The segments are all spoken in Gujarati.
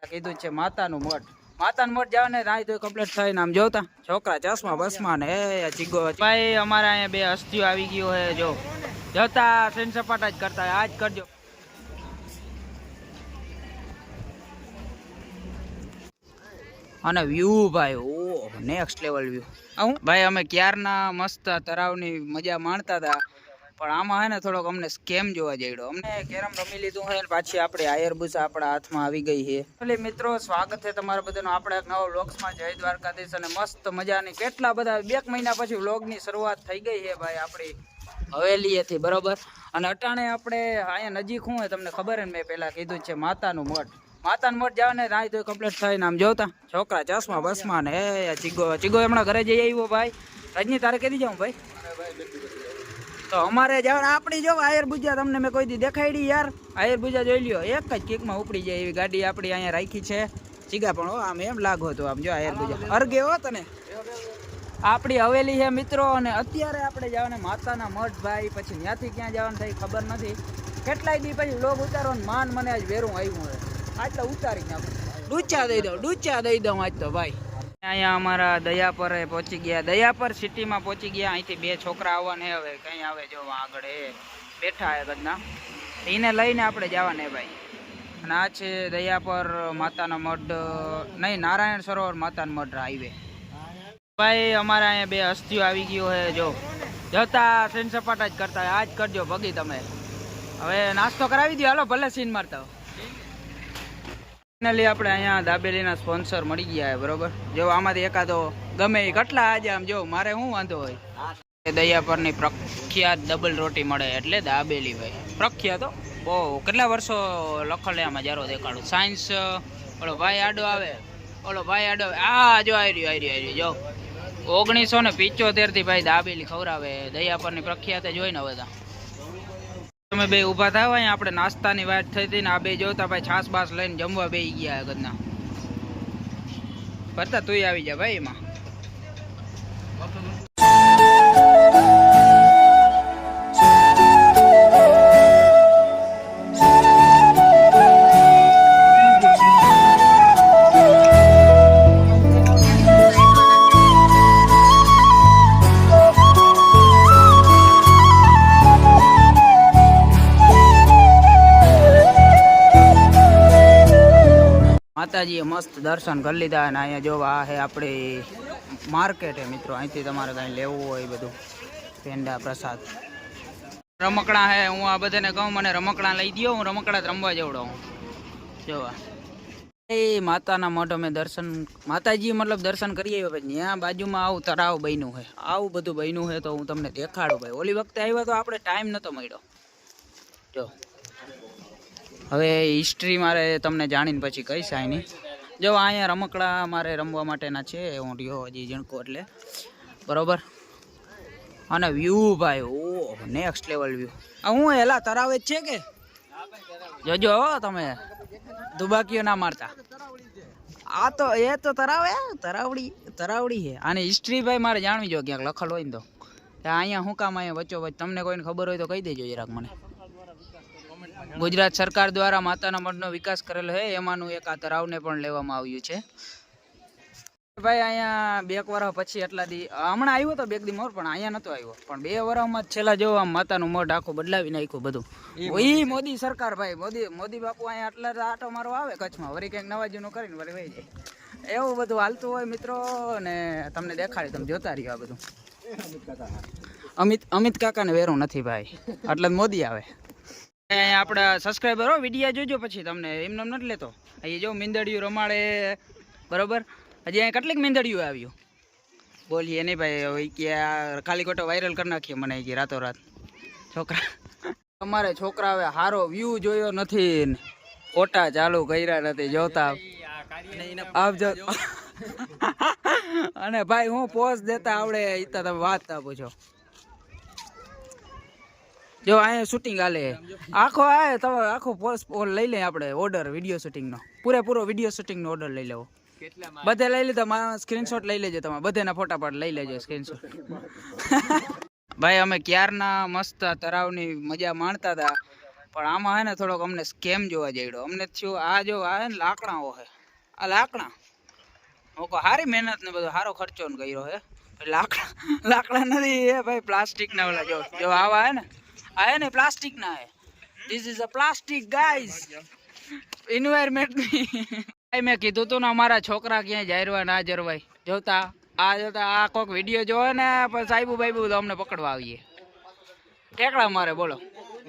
કીધું છે માતાનું મઠ જાવ ને રાય તો કમ્પ્લીટ થઈને આમ જોતા છોકરા ચશ્મા બસમા ને એ ચીગો ભાઈ અમારા અહીંયા બે હસ્તીઓ આવી ગયો હે જો જોતા સેન સપાટા જ કરતા આજ કરજો અને વ્યૂ ભાઈ ઓ નેક્સ્ટ લેવલ વ્યૂ ભાઈ અમે ક્યારના મસ્ત તરાવની મજા માણતા હતા પણ આમાં હે ને થોડોક અમને સ્કેમ જોવા જઈડ્યો અમને કેરમ રમી લીધું હોય ને પાછી આપણે આયરબુસા આપણા હાથમાં આવી ગઈ છે એટલે મિત્રો સ્વાગત છે તમારા બધાનું આપણા એક નવા વ્લોગ્સમાં જય દ્વારકાધીશ અને મસ્ત મજાની કેટલા બધા 2 મહિના પછી વ્લોગની શરૂઆત થઈ ગઈ છે ભાઈ આપણી હવેલીએથી બરોબર અને અટાણે આપણે અહીંયા નજીક હું હોય તમને ખબર ને મેં પહેલા કીધું છે માતાનું મઠ જાવ ને રાય તો કમ્પ્લીટ થઈને આમ જોતા છોકરા ચશ્મા બસમા ને એ ચીગો હમણાં ઘરે જઈ આવ્યો ભાઈ રજની તારે કીધી જાઉં ભાઈ તો અમારે જવાનું આપણી જો આયરબુજા તમને મેં કોઈ દી દેખાડી યાર આયરબુજા જોઈ લ્યો એક જ કિકમાં ઉપડી જાય એવી ગાડી આપણી અહીંયા રાખી છે ચીગા પણ આમ એમ લાગો તો આમ જો આયરબુજા અરગે હો તને આપણી હવેલી છે મિત્રો અને અત્યારે આપણે જવાને માતાના મઠ ભાઈ પછી ત્યાંથી ક્યાં જવાનું થાય ખબર નથી કેટલાય દી પછી લોગ ઉતારો ને માન મને આજ વેરું આવ્યું હોય આજ તો ઉતારી નાખું ડૂચા દઈ દઉં આજ તો ભાઈ અહીંયા અમારા દયાપર પહોંચી ગયા દયાપર સિટીમાં પહોંચી ગયા અહીંથી 2 છોકરા આવવાને હવે કઈ આવે જો આગળ એ બેઠા હે ગદના એને લઈને આપણે જવાને ભાઈ અને આ છે દયાપર માતાના મઢ નહીં નારાયણ સરોવર માતાના મઢ હાઈવે ભાઈ અમારા અહીંયા 2 હસ્તીઓ આવી ગયો હે જો જોતા સેન સપાટા જ કરતા આજ કરજો ભગી તમે હવે નાસ્તો કરાવી દો હાલો ભલે સીન મારતા ફાઇનલી આપણે અહીંયા દાબેલીના સ્પોન્સર મળી ગયા હે બરોબર જો આમાંથી એકાદો ગમે એ કેટલા આજે આમ જો મારે શું વાંધો હોય દયાપરની પ્રખ્યાત ડબલ રોટી મળે એટલે દાબેલી ભાઈ પ્રખ્યાત તો બહુ કેટલા વર્ષો લખલિયામાં જારો દેખાડું સાયન્સ ઓલો ભાઈ આડો આવે આ જો આવી જો 1975 થી ભાઈ દાબેલી ખવડાવે દયાપરની પ્રખ્યાત જોઈને બધા તમે બે ઊભા થાવ અહીંયા આપણે નાસ્તાની વાત થઈ હતી ને આ બે જોતા ભાઈ છાસ બાસ લઈને જમવા બેસી ગયા ગદના ભરતા તું આવી જા ભાઈ એમાં માતાજીએ મસ્ત દર્શન કરી લીધા અને અહીંયા જો આ હે આપણે માર્કેટ હે મિત્રો અહીંથી તમારે કાંઈ લેવું હોય બધું પેંડા પ્રસાદ રમકડા હે હું આ બધાને કહું મને રમકડા લઈ દો હું રમકડા રમવા જેવડો હું જોવા એ માતાના મઢ અમે માતાજી મતલબ દર્શન કરીએ ભાઈ ત્યાં બાજુમાં આવું તળાવ બન્યું છે આવું બધું બન્યું છે તો હું તમને દેખાડું ભાઈ ઓલી વખતે આવ્યા તો આપણે ટાઈમ નહોતો મળ્યો જો હવે હિસ્ટ્રી મારે તમને જાણીને પછી કહીશ આની જો અહીંયા રમકડા મારે રમવા માટેના છે હું રહ્યો હજી જણકો એટલે બરોબર અને વ્યૂ ભાઈ ઓ નેક્સ્ટ લેવલ વ્યૂ હું એલા તરાવે જ છે કે જોજો તમે દુબાકીઓ ના મારતા આ તો એ તો તરાવડી છે આની હિસ્ટ્રી ભાઈ મારે જાણવી જો ક્યાંક લખેલ હોય ને તો અહીંયા શું કામ અહીંયા વચ્ચો વચ્ચ તમને કોઈને ખબર હોય તો કહી દેજો જરાક મને ગુજરાત સરકાર દ્વારા માતાના મઠનો વિકાસ કરેલો છે એમાંનું એક આ તળાવને પણ લેવામાં આવ્યું છે ભાઈ અહીંયા 2 વર્ષ પછી એટલા દી હમણાં આવ્યો તો 2 દી મોર પણ અહીંયા નતો આવ્યો પણ 2 વર્ષમાં છેલ્લા જો આમ માતાનું મઠ આખું બદલાવી નાખ્યું બધું એ મોદી સરકાર ભાઈ મોદી બાપુ અહીંયા આટલા આટો મારો આવે કચ્છમાં વળી કંઈક નવા જૂનું કરીને વળી વહી જાય એવું બધું હાલતું હોય મિત્રો અને તમને દેખાડી તમે જોતા રહ્યો આ બધું અમિત કાકાને વેરું નથી ભાઈ એટલે મોદી આવે અહીંયા આપણા સબસ્ક્રાઈબરો વિડીયો જોજો પછી તમને એમને નથી લેતો અહીં જો મીંદડિયું રમાડે બરોબર હજી અહીંયા કેટલીક મીંદડિયું આવ્યું બોલીએ નહીં ભાઈ કે ખાલી ખોટો વાયરલ કરી નાખીએ મને કે રાતોરાત છોકરા અમારે છોકરા હવે સારો વ્યૂ જોયો નથી ફોટા ચાલુ કર્યા નથી જોતા આવજો અને ભાઈ હું પોઝ દેતા આવડે એ તો તમે વાત તા પૂછો જો અહીંયા શૂટિંગ હાલે આખો પોસ્ટ લઈ લે આપણે ઓર્ડર વિડીયો શૂટિંગનો પૂરેપૂરો વિડીયો શૂટિંગનો ઓર્ડર લઈ લેવો બધે લઈ લીધો સ્ક્રીનશોટ લઈ લેજો તમે બધાના ફોટા પાડ લઈ લેજો સ્ક્રીનશોટ ભાઈ અમે ક્યારના મસ્ત તરાવની મજા માણતા હતા પણ આમાં હે ને થોડોક અમને સ્કેમ જોવા જઈડો. અમને થયું આ જો આ હે ને લાકડાઓ હે, આ લાકડા હું કહું સારી મહેનત ને બધો સારો ખર્ચો ને કર્યો હે. લાકડા નથી હે ભાઈ, પ્લાસ્ટિક ના ઓલા જો આવા હે ને, આ હે ને પ્લાસ્ટિક ના હે. This is a plastic guys, environment ની. મેં કીધું તું ને અમારા છોકરા ક્યાંય જારવા ના જરવાય. જોતા આ કોઈક વિડીયો જોવે ને પછી સાહેબુ બાઈબુ તો અમને પકડવા આવીએ, ઠેકડા મારે. બોલો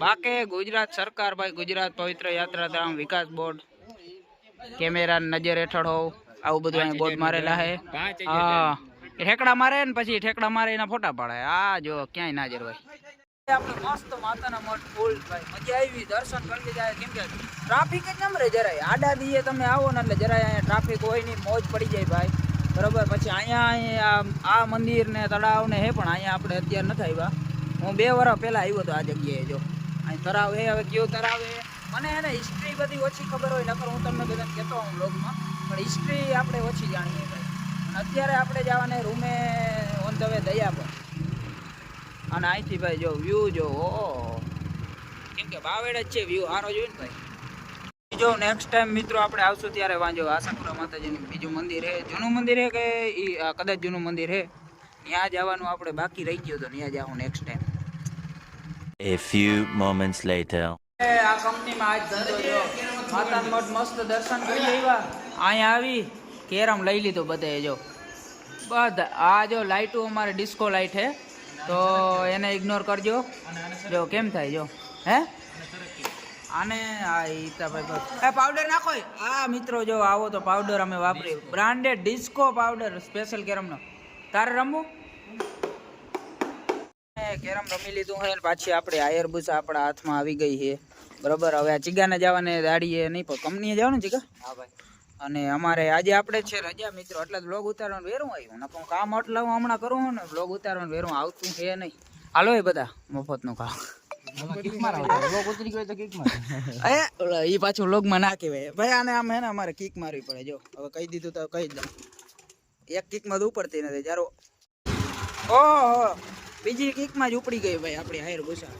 બાકી ગુજરાત સરકાર ભાઈ, ગુજરાત પવિત્ર યાત્રાધામ વિકાસ બોર્ડ કેમેરા નજર હેઠળ હોવ આવું બધું અહીં બોર્ડ મારેલા હે. હા એ ઠેકડા મારે ને પછી ઠેકડા મારે એના ફોટા પાડે. આ જો ક્યાંય ના જરવાય. આપણે મસ્ત માતાના મઠ ફૂલ ભાઈ, મજા આવી, દર્શન કરી લીધા. કેમ કે ટ્રાફિક જ નમરે જરાય, આડા દીએ તમે આવો ને એટલે જરાય અહીંયા ટ્રાફિક હોય નહીં, મોજ પડી જાય ભાઈ. બરોબર. પછી અહીંયા આ મંદિર ને તળાવ ને હે, પણ અહીંયા આપણે અત્યારે નથી આવ્યા. હું 2 વર્ષ પહેલા આવ્યો હતો આ જગ્યાએ. જો અહીં તળાવ હે, હવે કયો તળાવ હે મને એને હિસ્ટ્રી બધી ઓછી ખબર હોય, નકર હું તમને બધાને કહેતો હું બ્લોગમાં, પણ હિસ્ટ્રી આપણે ઓછી જાણીએ ભાઈ. અત્યારે આપણે જવાને રૂમે ઓન ધ વે દયા પર. અને અહીંથી ભાઈ જો વ્યૂ જો, કેમ કે બાવેડ જ છે, વ્યૂ સારો જોયું ને ભાઈ. જો નેક્સ્ટ ટાઈમ મિત્રો આપણે આવશું ત્યારે વાંચો આશાપુરા માતાજીનું બીજું મંદિર છે, જૂનું મંદિર છે કે કદાચ જૂનું મંદિર છે, ત્યાં જવાનું આપણે બાકી રહી ગયું તો ત્યાં જાઉં next time. A few moments later. આ કંપનીમાં આજ ધંધો જો માતાના મઠ મસ્ત દર્શન કરી આવ્યા. અહીંયા આવી કેરમ લઈ લીધો બધે. જો બધા આ જો લાઇટો અમારે ડિસ્કો લાઇટ છે, તો એને ઇગ્નોર કરજો. જો કેમ થાય જો હે આને આ ભાઈ પાવડર નાખો. આ મિત્રો જો આવો તો પાવડર અમે વાપરી, બ્રાન્ડેડ ડિસ્કો પાવડર સ્પેશિયલ કેરમનો. તારે રમવું? કેરમ રમી લીધું છે, પાછી આપણે આયરબુસ આપણા હાથમાં આવી ગઈ છે. બરોબર. હવે આ ચીગાને જવાને દાડીએ નહીં, પણ કંપનીએ જવાનું ચીગા. હા ભાઈ. અને અમારે આજે આપણે છે રજા મિત્રો, એટલે બ્લોગ ઉતારવાનું વેરું આવ્યું. નકર કામ એટલે હું હમણાં કરું ને, બ્લોગ ઉતારવાનું વેરું આવતું છે નહીં. હાલો એ બધા મફતનું કામ. એ પાછું વ્લોગમાં ના કહેવાય ભાઈ. આને આમ હે ને અમારે કિક મારવી પડે. જો હવે કહી દીધું તો કહી દઉં, એક કિકમાં તો ઉપડતી નથી. જારો ઓહો બીજી કિકમાં જ ઉપડી ગઈ ભાઈ આપણી હાયર ગુસા.